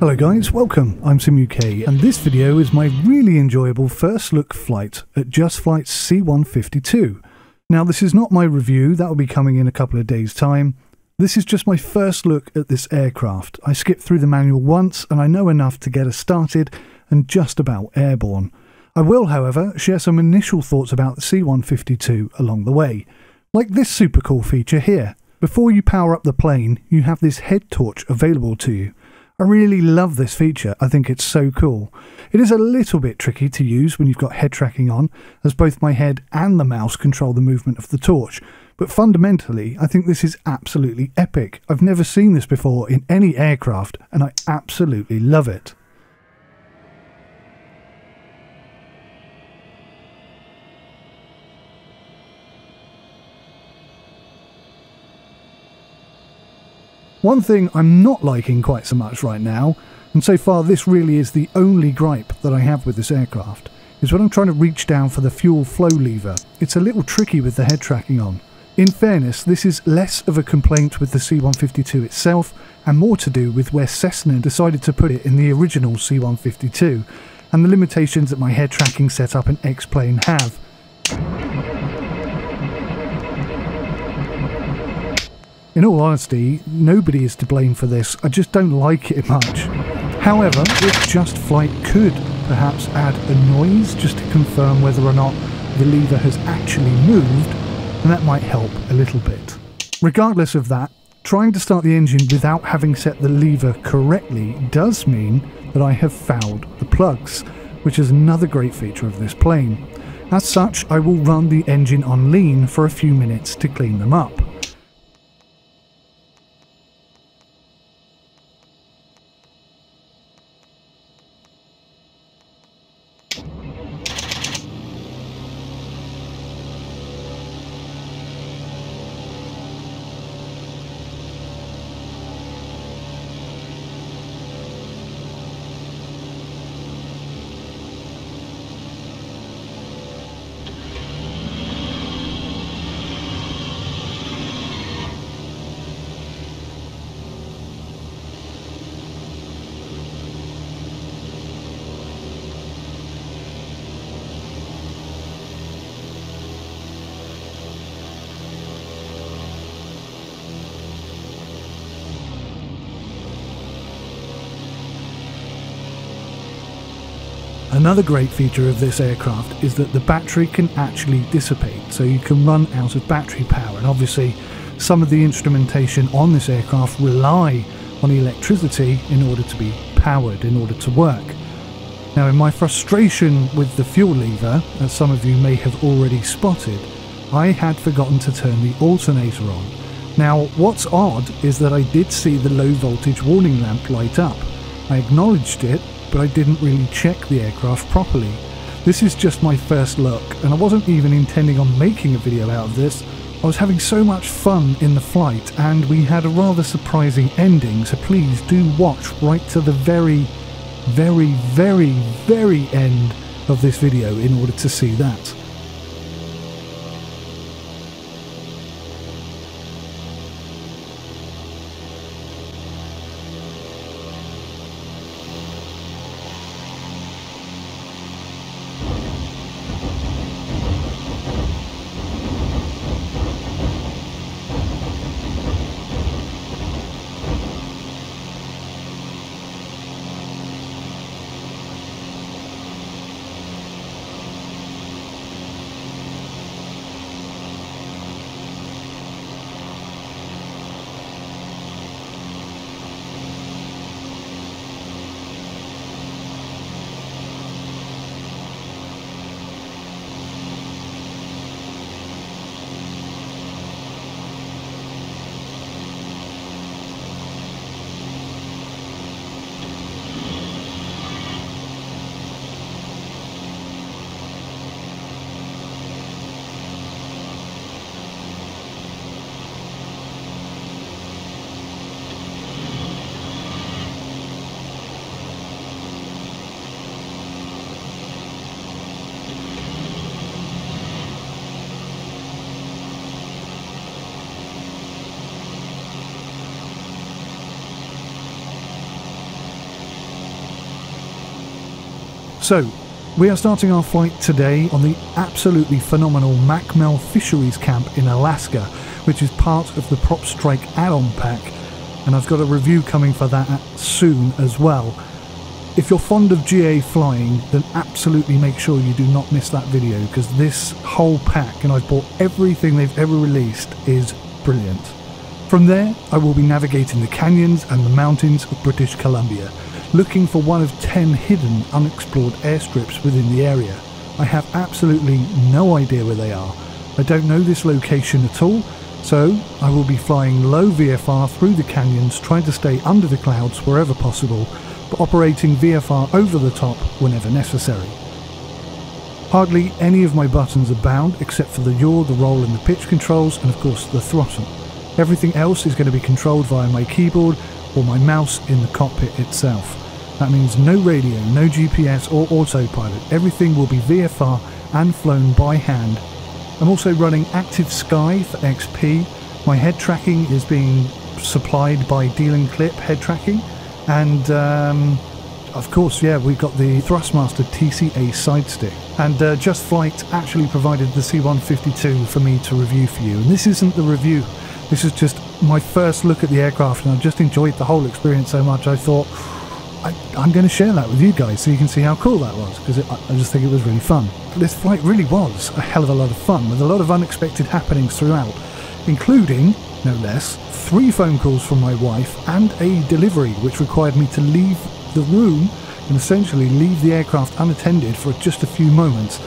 Hello guys, welcome, I'm SimUK, and this video is my really enjoyable first look flight at Just Flight's C152. Now this is not my review, that will be coming in a couple of days time. This is just my first look at this aircraft. I skipped through the manual once and I know enough to get us started and just about airborne. I will, however, share some initial thoughts about the C152 along the way, like this super cool feature here. Before you power up the plane, you have this head torch available to you. I really love this feature, I think it's so cool. It is a little bit tricky to use when you've got head tracking on, as both my head and the mouse control the movement of the torch, but fundamentally I think this is absolutely epic. I've never seen this before in any aircraft and I absolutely love it. One thing I'm not liking quite so much right now, and so far this really is the only gripe that I have with this aircraft, is when I'm trying to reach down for the fuel flow lever. It's a little tricky with the head tracking on. In fairness, this is less of a complaint with the C152 itself, and more to do with where Cessna decided to put it in the original C152, and the limitations that my head tracking setup and X-plane have. In all honesty, nobody is to blame for this, I just don't like it much. However, if Just Flight could perhaps add a noise just to confirm whether or not the lever has actually moved, then that might help a little bit. Regardless of that, trying to start the engine without having set the lever correctly does mean that I have fouled the plugs, which is another great feature of this plane. As such, I will run the engine on lean for a few minutes to clean them up. Another great feature of this aircraft is that the battery can actually dissipate, so you can run out of battery power, and obviously some of the instrumentation on this aircraft rely on electricity in order to be powered, in order to work. Now in my frustration with the fuel lever, as some of you may have already spotted, I had forgotten to turn the alternator on. Now what's odd is that I did see the low voltage warning lamp light up. I acknowledged it, but I didn't really check the aircraft properly. This is just my first look, and I wasn't even intending on making a video out of this. I was having so much fun in the flight, and we had a rather surprising ending, so please do watch right to the very end of this video in order to see that. So, we are starting our flight today on the absolutely phenomenal Mackmel Fisheries Camp in Alaska, which is part of the Prop Strike add-on pack, and I've got a review coming for that soon as well. If you're fond of GA flying, then absolutely make sure you do not miss that video, because this whole pack, and I've bought everything they've ever released, is brilliant. From there, I will be navigating the canyons and the mountains of British Columbia, looking for one of 10 hidden unexplored airstrips within the area. I have absolutely no idea where they are. I don't know this location at all, so I will be flying low VFR through the canyons, trying to stay under the clouds wherever possible, but operating VFR over the top whenever necessary. Hardly any of my buttons are bound except for the yaw, the roll and the pitch controls, and of course the throttle. Everything else is going to be controlled via my keyboard or my mouse in the cockpit itself. That means no radio, no GPS or autopilot. Everything will be VFR and flown by hand. I'm also running Active Sky for XP. My head tracking is being supplied by Deal and Clip head tracking. And of course, yeah, we've got the Thrustmaster TCA side stick. And Just Flight actually provided the C152 for me to review for you. And this isn't the review. This is just my first look at the aircraft, and I just enjoyed the whole experience so much I thought I'm going to share that with you guys so you can see how cool that was, because I just think it was really fun. This flight really was a hell of a lot of fun, with a lot of unexpected happenings throughout, including, no less, 3 phone calls from my wife and a delivery which required me to leave the room and essentially leave the aircraft unattended for just a few moments.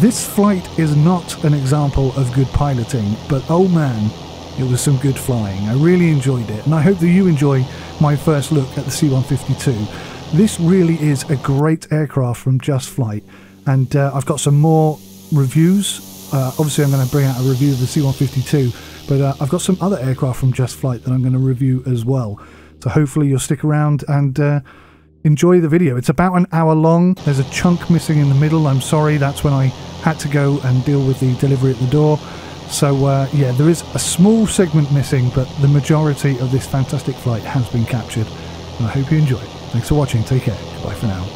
This flight is not an example of good piloting, but oh man, it was some good flying. I really enjoyed it, and I hope that you enjoy my first look at the C152. This really is a great aircraft from Just Flight, and I've got some more reviews. Obviously I'm going to bring out a review of the C152, but I've got some other aircraft from Just Flight that I'm going to review as well. So hopefully you'll stick around and enjoy the video. It's about an hour long. There's a chunk missing in the middle. I'm sorry, that's when I had to go and deal with the delivery at the door. So yeah, there is a small segment missing, but the majority of this fantastic flight has been captured, and I hope you enjoy. Thanks for watching, take care, bye for now.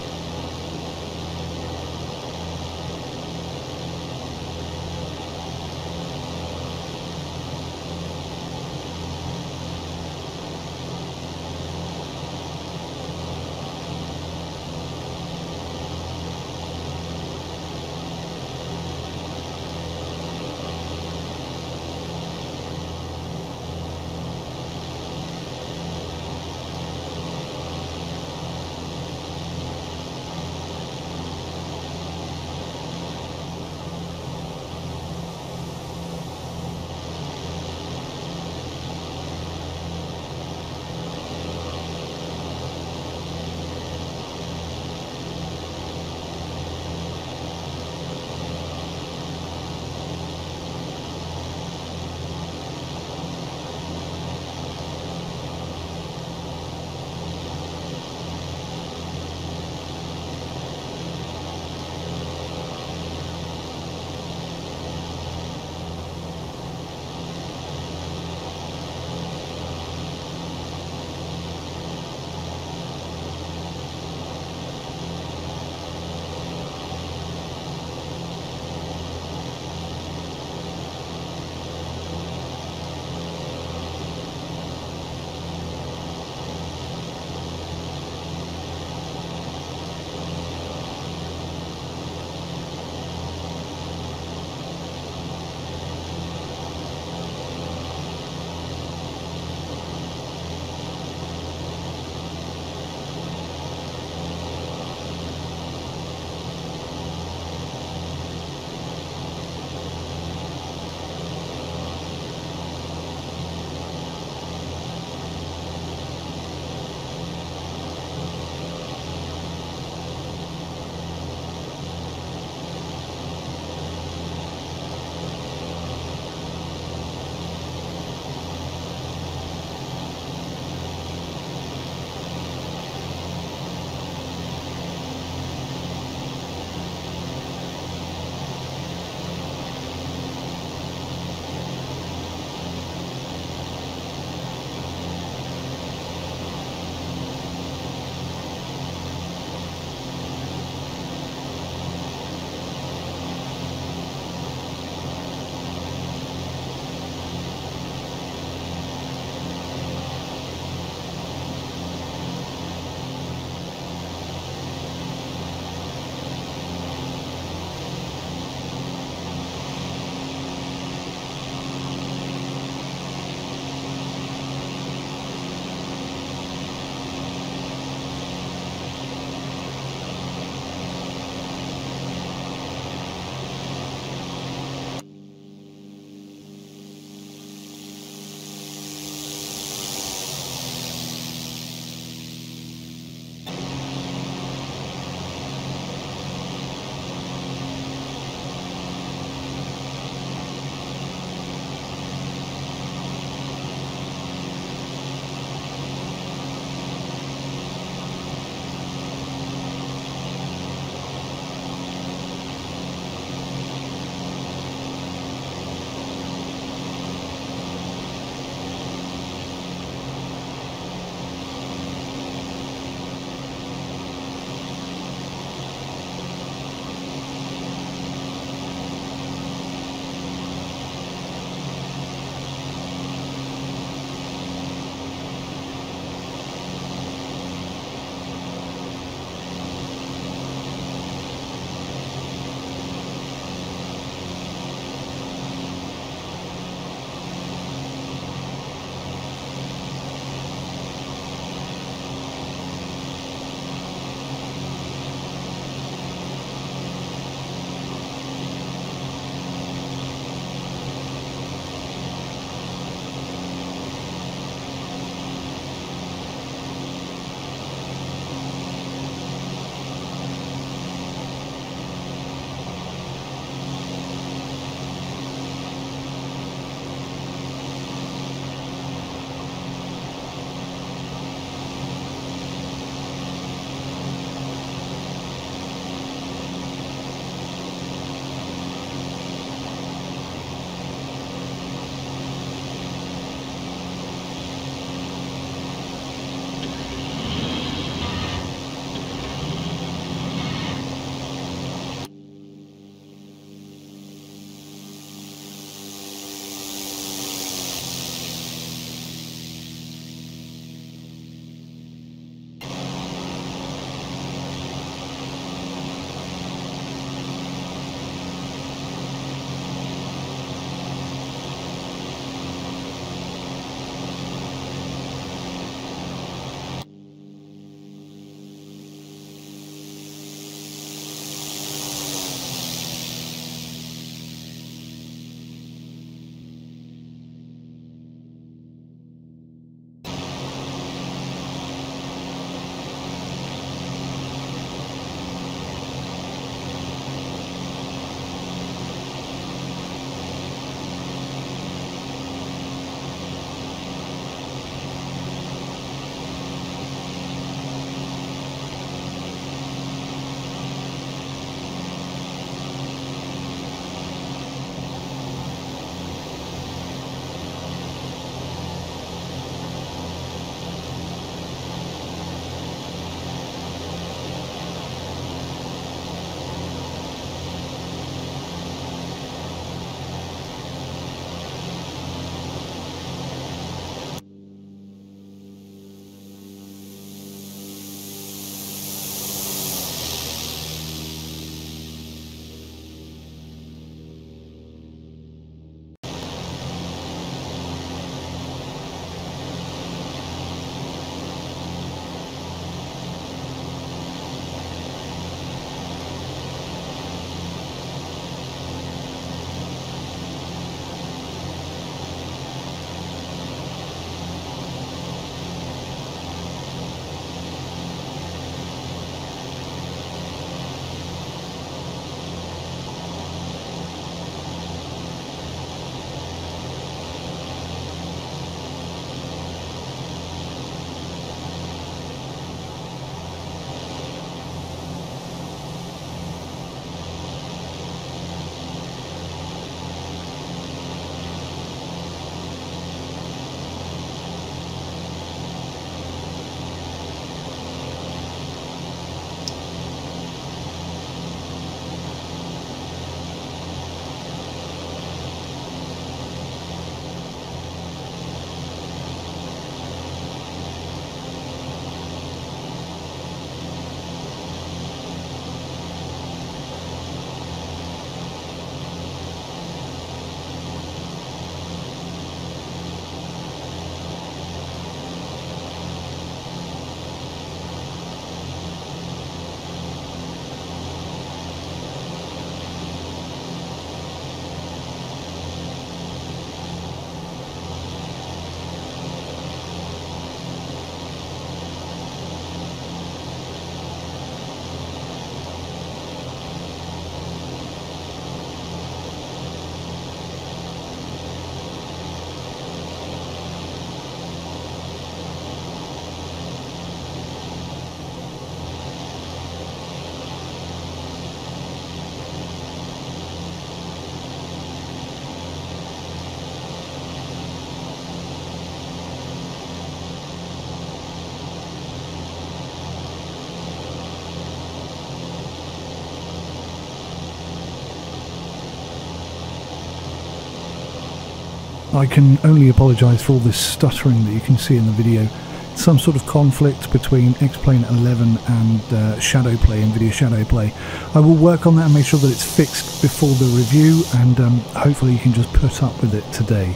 I can only apologise for all this stuttering that you can see in the video. Some sort of conflict between X-Plane 11 and shadow play, NVIDIA shadow play. I will work on that and make sure that it's fixed before the review, and hopefully you can just put up with it today.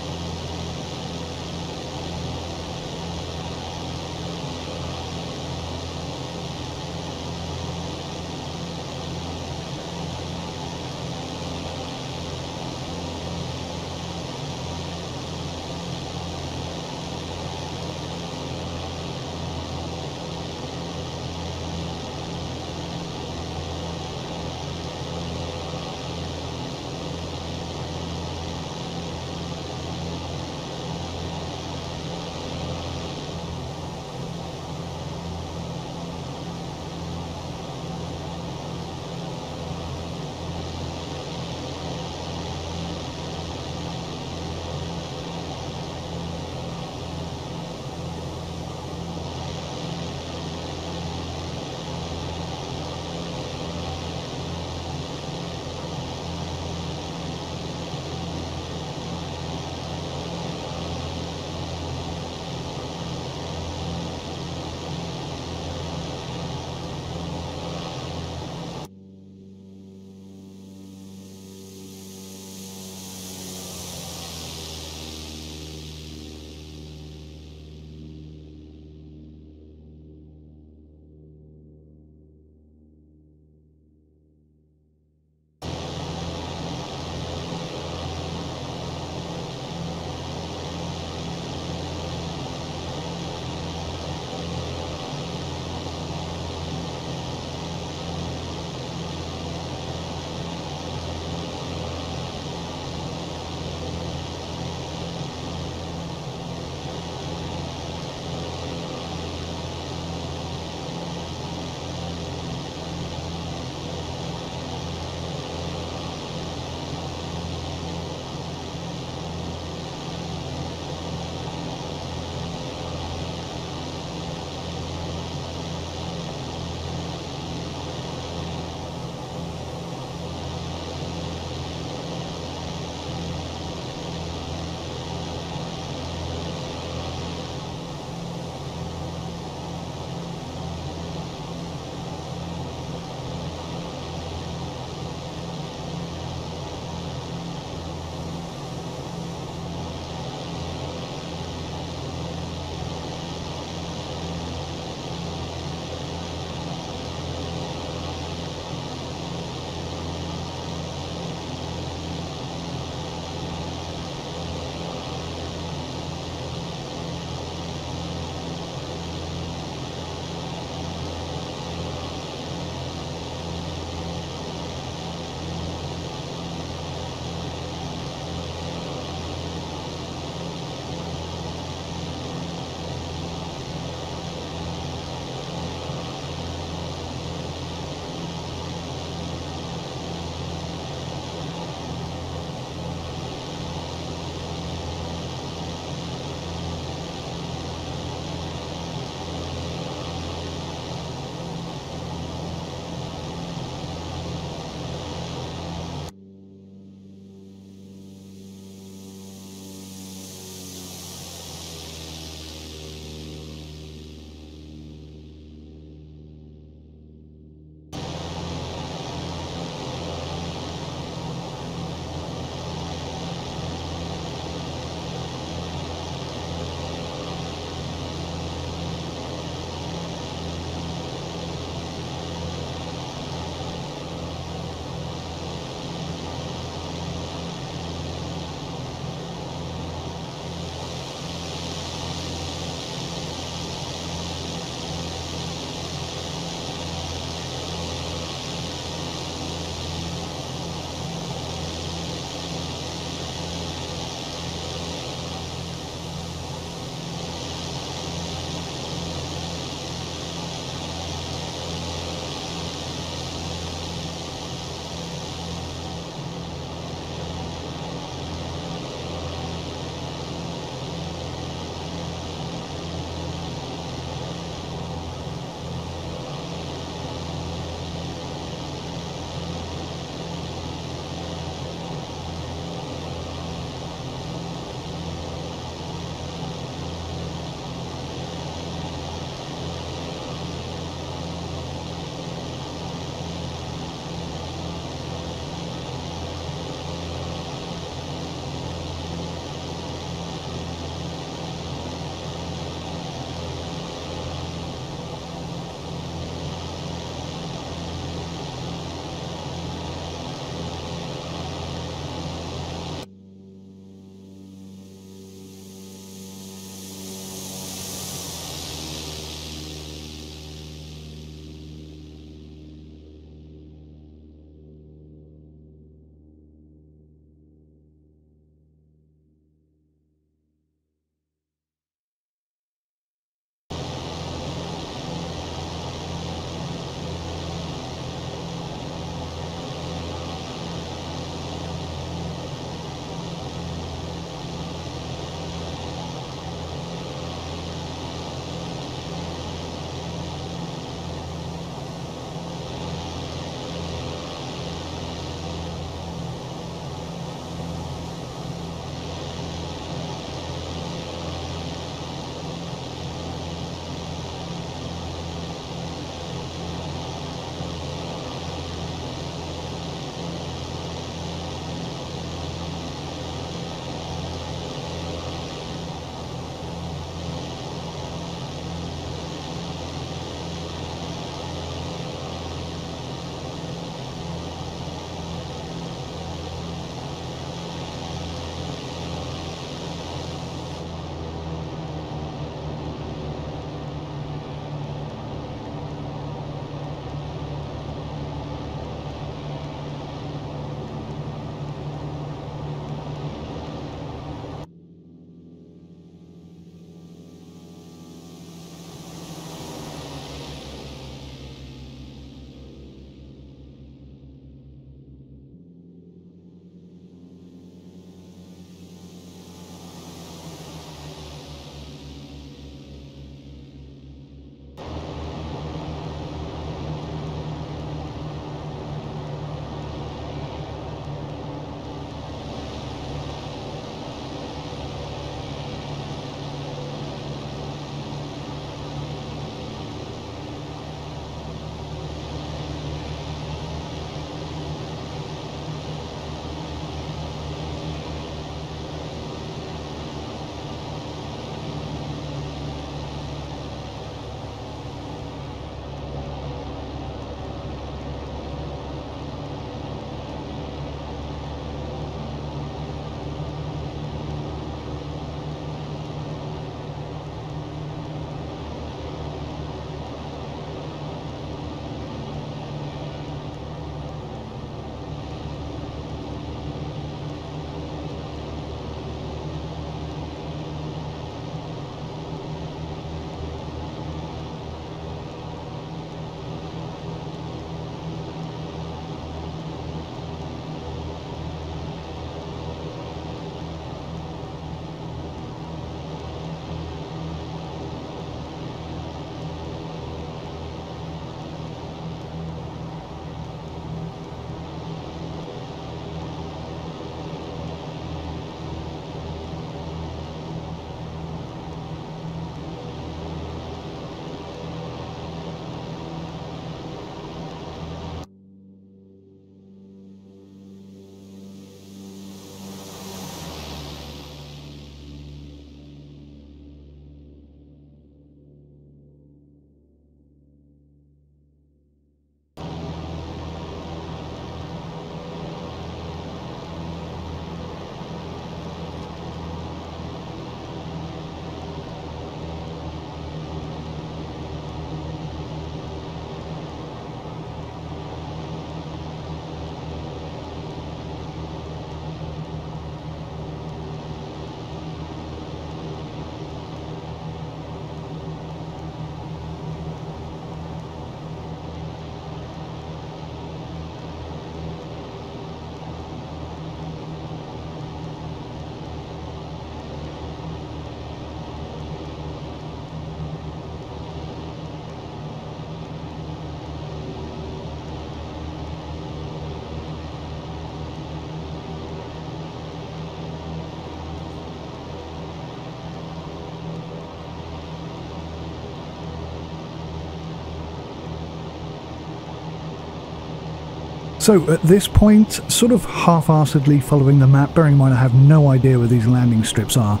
So at this point, sort of half-heartedly following the map, bearing in mind I have no idea where these landing strips are,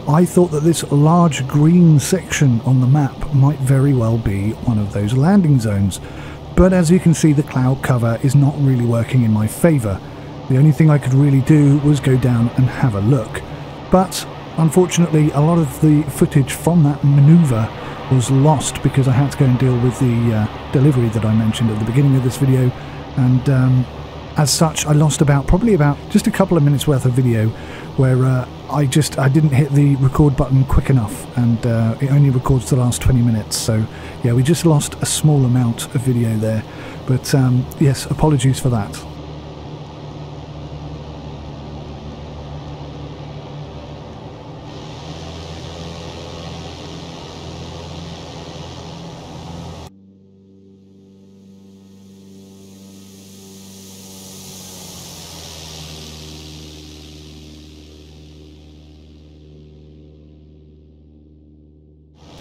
I thought that this large green section on the map might very well be one of those landing zones. But as you can see, the cloud cover is not really working in my favour. The only thing I could really do was go down and have a look. But unfortunately, a lot of the footage from that manoeuvre was lost because I had to go and deal with the delivery that I mentioned at the beginning of this video. And as such, I lost probably about just a couple of minutes worth of video where I didn't hit the record button quick enough, and it only records the last 20 minutes. So yeah, we just lost a small amount of video there. But yes, apologies for that.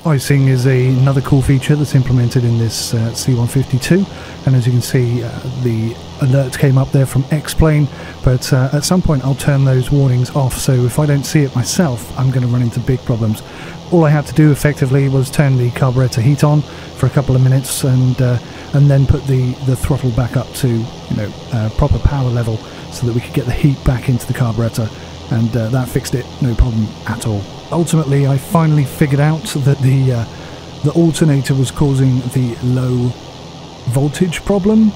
Icing is another cool feature that's implemented in this C152, and as you can see, the alert came up there from X-Plane, but at some point I'll turn those warnings off, so if I don't see it myself, I'm going to run into big problems. All I had to do effectively was turn the carburettor heat on for a couple of minutes and then put the throttle back up to proper power level so that we could get the heat back into the carburettor, and that fixed it, no problem at all. Ultimately, I finally figured out that the alternator was causing the low voltage problem,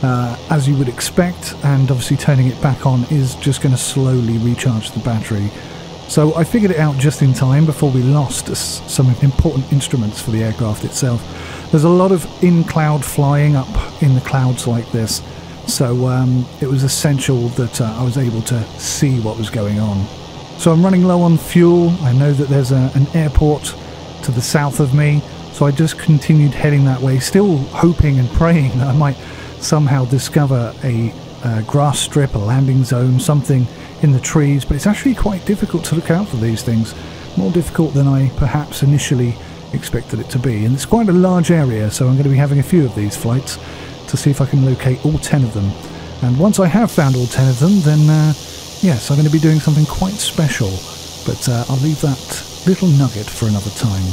as you would expect, and obviously turning it back on is just going to slowly recharge the battery. So I figured it out just in time before we lost some important instruments for the aircraft itself. There's a lot of in-cloud flying up in the clouds like this, so it was essential that I was able to see what was going on. So I'm running low on fuel. I know that there's an airport to the south of me, so I just continued heading that way, still hoping and praying that I might somehow discover a grass strip, a landing zone, something in the trees, but it's actually quite difficult to look out for these things, more difficult than I perhaps initially expected it to be. And it's quite a large area, so I'm going to be having a few of these flights to see if I can locate all 10 of them. And once I have found all 10 of them, then yes, I'm going to be doing something quite special, but I'll leave that little nugget for another time.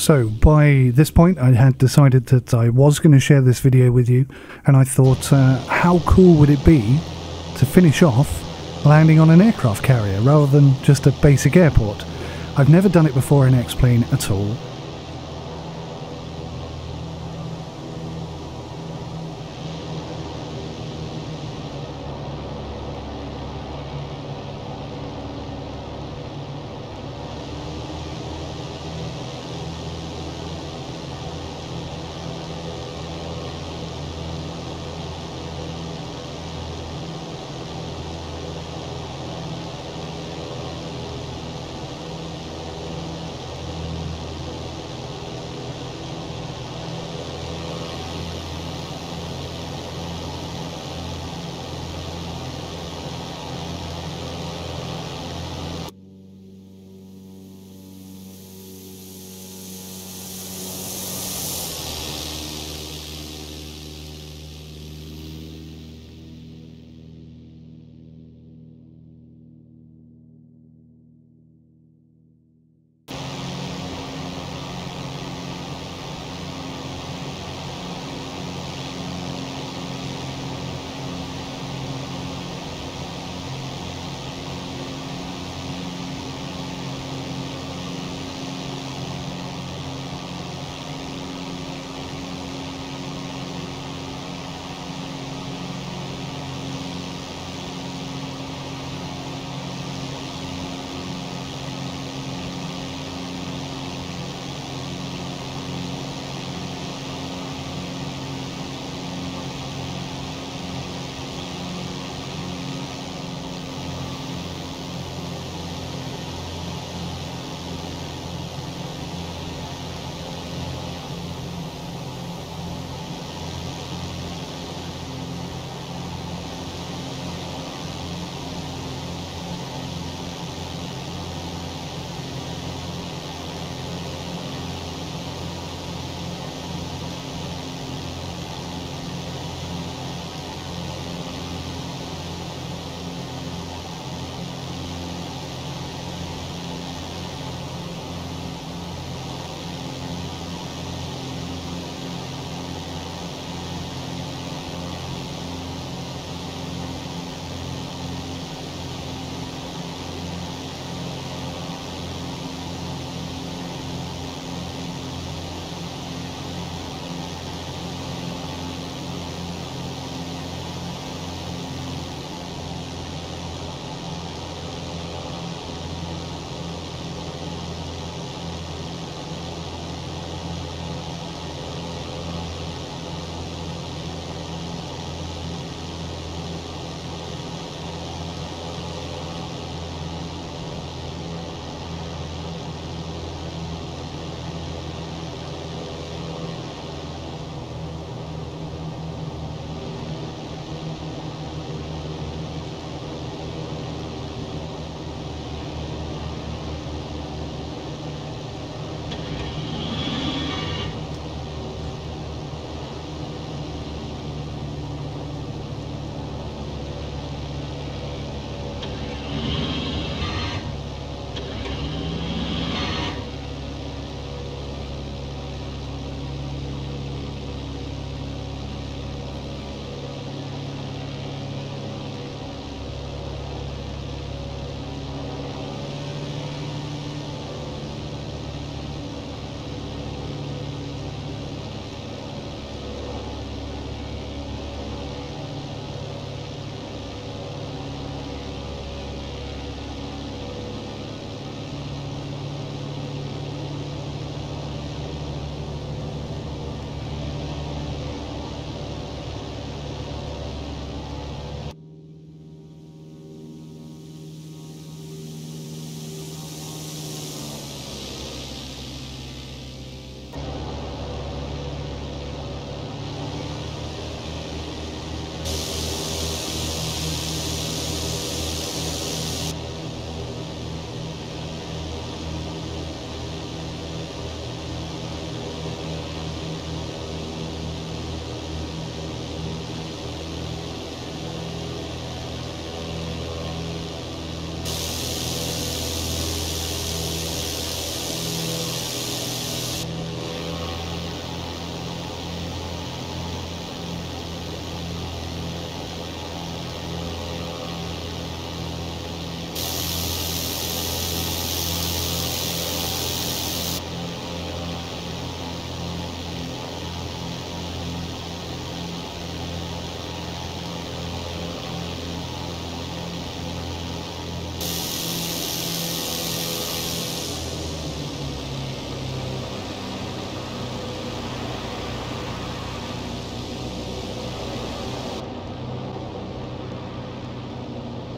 So by this point I had decided that I was going to share this video with you, and I thought how cool would it be to finish off landing on an aircraft carrier rather than just a basic airport. I've never done it before in X-Plane at all.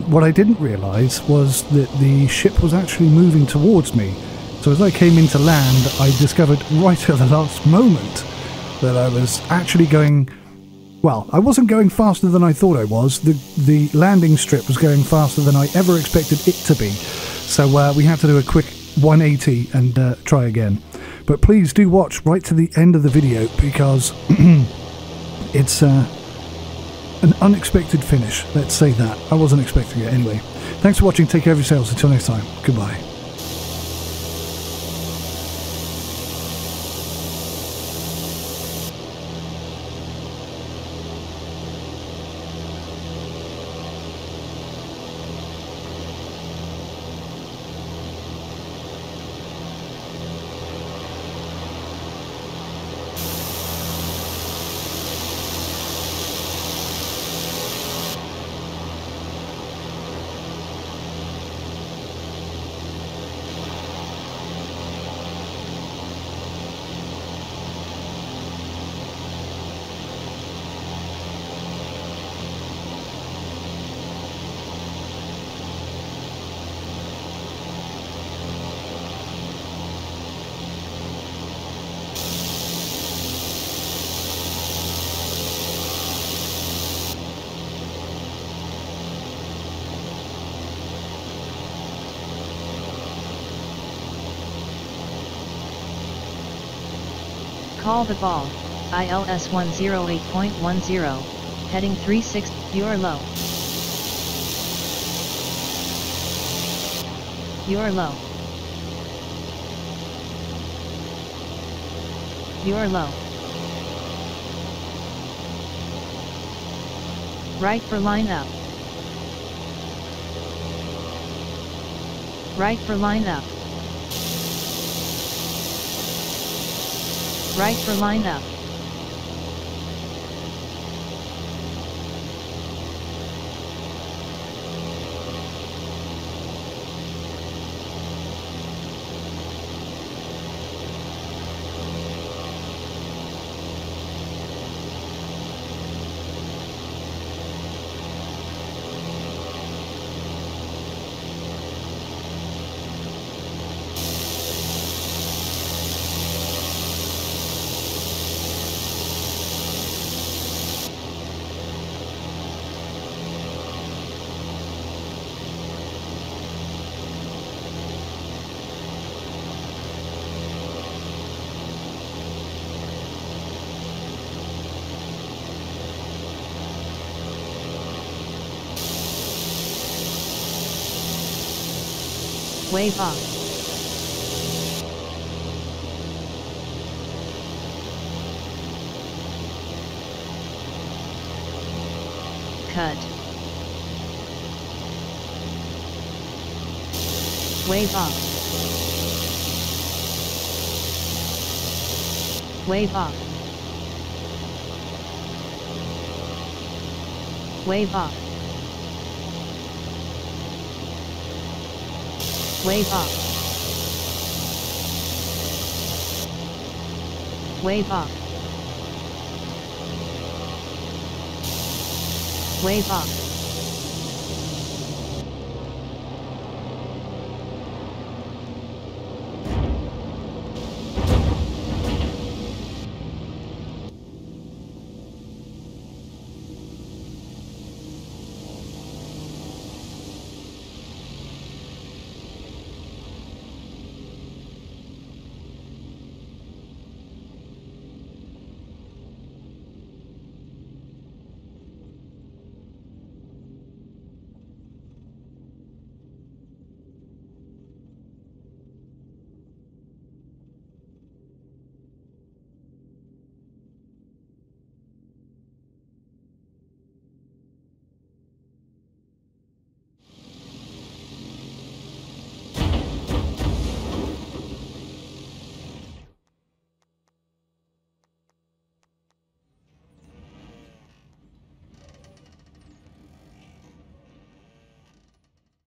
what I didn't realise was that the ship was actually moving towards me. So as I came into land, I discovered right at the last moment that I was actually going... Well, I wasn't going faster than I thought I was. The landing strip was going faster than I ever expected it to be. So we had to do a quick 180 and try again. But please do watch right to the end of the video, because it's an unexpected finish, let's say that. I wasn't expecting it anyway. Thanks for watching, take care of yourselves, until next time, goodbye. Call the ball, ILS 108.10, heading 36, you're low. You're low. You're low. Right for line up. Right for line up. Right for line up. Wave off. Cut. Wave off. Wave off. Wave off. Wave off. Wave off. Wave off.